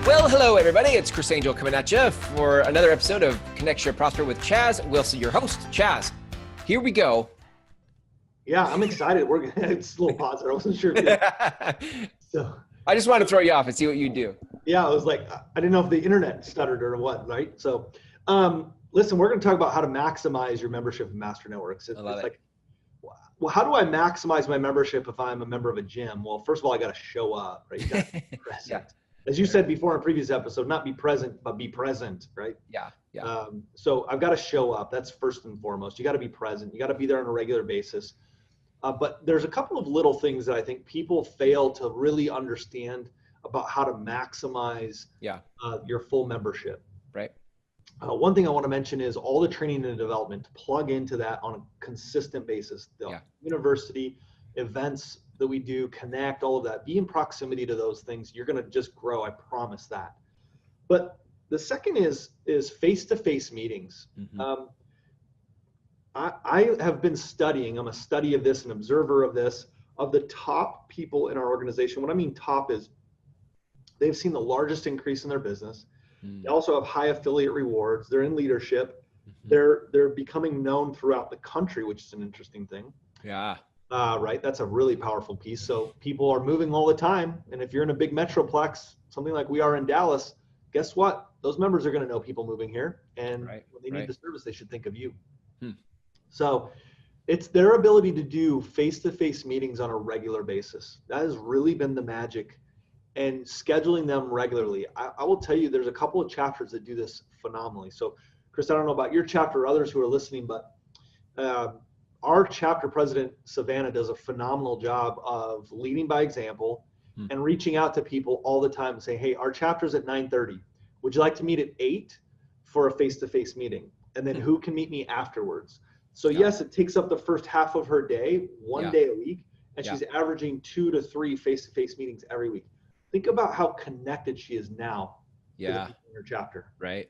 Well, hello, everybody. It's Chris Angel coming at you for another episode of Connect, Share, Prosper with Chaz Wilson, your host. Chaz, here we go. Yeah, I'm excited. It's a little pause there. I wasn't sure. So I just wanted to throw you off and see what you do. Yeah, I was like, I didn't know if the internet stuttered or what, right? So, listen, we're going to talk about how to maximize your membership in Master Networks. It's like, well, how do I maximize my membership if I'm a member of a gym? Well, first of all, I got to show up, right? You got to be present. Yeah. As you said before in a previous episode, not be present, but be present, right? Yeah. So I've got to show up. That's first and foremost. You got to be present. You got to be there on a regular basis. But there's a couple of little things that I think people fail to really understand about how to maximize your full membership. Right. One thing I want to mention is all the training and development, plug into that on a consistent basis. The university, events that we do, Connect, all of that, be in proximity to those things. You're going to just grow. I promise that. But the second is face-to-face meetings. Mm-hmm. I have been studying, I'm a study of this, an observer of this, of the top people in our organization. What I mean top is they've seen the largest increase in their business. They also have high affiliate rewards. They're in leadership. They're becoming known throughout the country, which is an interesting thing. Yeah. Right. That's a really powerful piece. So people are moving all the time. And if you're in a big metroplex, something like we are in Dallas, guess what? Those members are going to know people moving here. And when they need the service, they should think of you. So it's their ability to do face-to-face meetings on a regular basis. That has really been the magic, and scheduling them regularly. I will tell you, there's a couple of chapters that do this phenomenally. So Chris, I don't know about your chapter or others who are listening, but our chapter president, Savannah, does a phenomenal job of leading by example and reaching out to people all the time and saying, hey, our chapter's at 9:30. Would you like to meet at 8 for a face-to-face meeting? And then who can meet me afterwards? So yes, it takes up the first half of her day, one day a week, and she's averaging 2 to 3 face-to-face meetings every week. Think about how connected she is now to the people in her chapter. Right.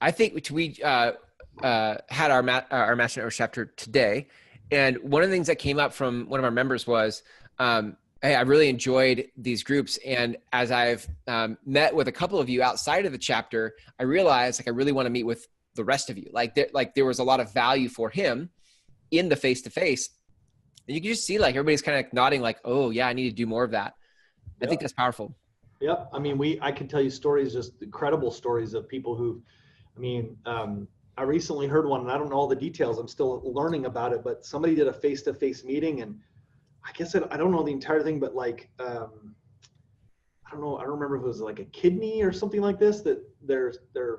I think we had our Master Network chapter today, and one of the things that came up from one of our members was, hey, I really enjoyed these groups, and as I've met with a couple of you outside of the chapter, I realized I really want to meet with the rest of you. There was a lot of value for him in the face-to-face, and you can just see everybody's kind of nodding oh yeah, I need to do more of that. I think that's powerful. Yep. I mean, I can tell you stories, just incredible stories of people who, I recently heard one, and I don't know all the details. I'm still learning about it, but somebody did a face-to-face meeting, and I guess I don't know the entire thing, but I don't know. I don't remember if it was a kidney or something like this that their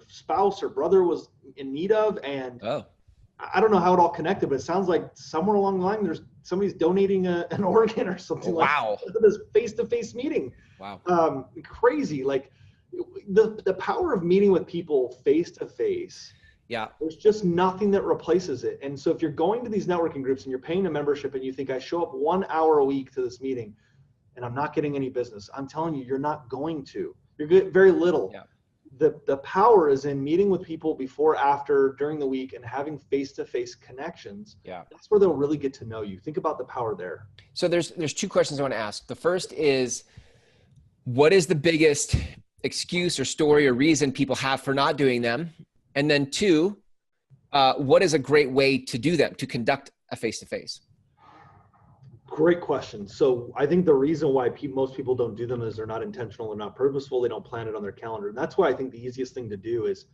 spouse or brother was in need of. And I don't know how it all connected, but it sounds like somewhere along the line, somebody's donating an organ or something like this face-to-face meeting. Wow. Crazy. The power of meeting with people face-to-face. Yeah. There's just nothing that replaces it. And so if you're going to these networking groups and you're paying a membership and you think I show up 1 hour a week to this meeting and I'm not getting any business, I'm telling you, you're not going to. You're getting very little. Yeah. The power is in meeting with people before, after, during the week, and having face-to-face connections. Yeah. That's where they'll really get to know you. Think about the power there. So there's 2 questions I want to ask. The first is, what is the biggest excuse or story or reason people have for not doing them? And then 2, what is a great way to do them, to conduct a face-to-face? Great question. So I think the reason why most people don't do them is they're not intentional, they're not purposeful, they don't plan it on their calendar. And that's why I think the easiest thing to do is,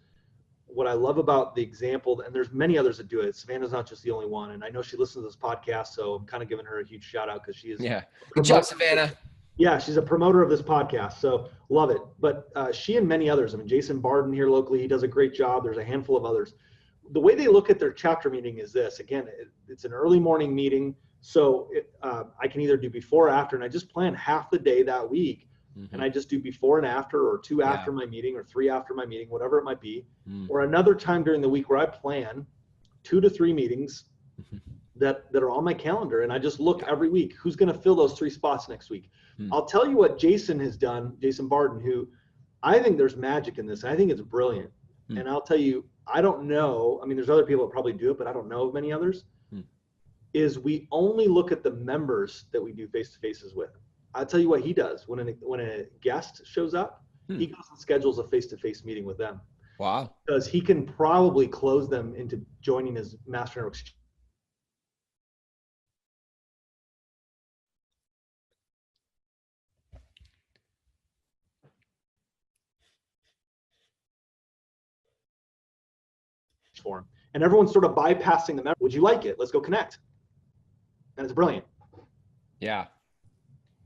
what I love about the example, and there's many others that do it. Savannah's not just the only one. And I know she listens to this podcast, so I'm kind of giving her a huge shout out because she is. Yeah. Good job, Savannah. Yeah, she's a promoter of this podcast, so love it. But she and many others, Jason Barden here locally, he does a great job. There's a handful of others. The way they look at their chapter meeting is this. Again, it's an early morning meeting. So I can either do before or after, and I just plan half the day that week. And I just do before and after, or 2 after my meeting, or 3 after my meeting, whatever it might be. Or another time during the week where I plan 2 to 3 meetings that are on my calendar. And I just look every week, who's going to fill those 3 spots next week. I'll tell you what Jason has done, Jason Barden, who I think there's magic in this. I think it's brilliant. And I'll tell you, I don't know. I mean, there's other people that probably do it, but I don't know of many others. Is we only look at the members that we do face-to-faces with. I'll tell you what he does when a guest shows up, he goes and schedules a face-to-face meeting with them. Wow. Because he can probably close them into joining his Master Networks forum. And everyone's sort of bypassing the member. Would you like it? Let's go connect. And it's brilliant. Yeah.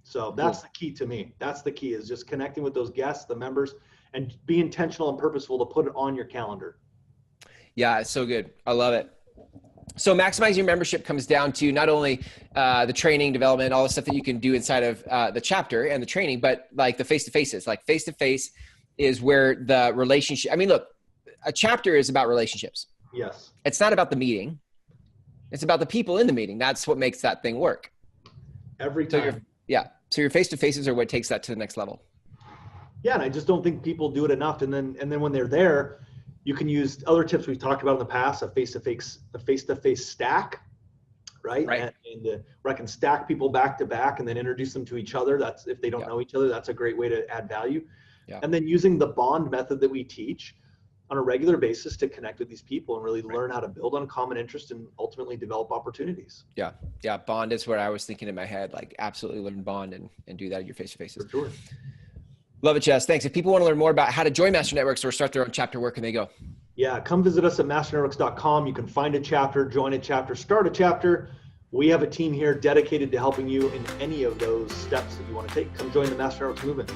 So that's the key to me. That's the key, is just connecting with those guests, the members, and be intentional and purposeful to put it on your calendar. Yeah, it's so good. I love it. So maximizing your membership comes down to not only the training, development, all the stuff that you can do inside of the chapter and the training, but like the face-to-faces. Like face-to-face is where the relationship, I mean, look, a chapter is about relationships. Yes. It's not about the meeting. It's about the people in the meeting. That's what makes that thing work. Every time. So your face-to-faces are what takes that to the next level. Yeah, and I just don't think people do it enough. And then when they're there, you can use other tips we've talked about in the past, a face-to-face stack, right? And where I can stack people back to back and then introduce them to each other. That's if they don't know each other, that's a great way to add value. Yeah. And then using the bond method that we teach on a regular basis to connect with these people and really learn how to build on common interest and ultimately develop opportunities. Yeah. Yeah. Bond is what I was thinking in my head, like absolutely learn bond and do that at your face-to-faces. For sure. Love it, Jess. Thanks. If people want to learn more about how to join Master Networks or start their own chapter, where can they go? Yeah, come visit us at masternetworks.com. You can find a chapter, join a chapter, start a chapter. We have a team here dedicated to helping you in any of those steps that you want to take. Come join the Master Networks movement.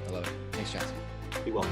I love it. Thanks, Jess. Be well.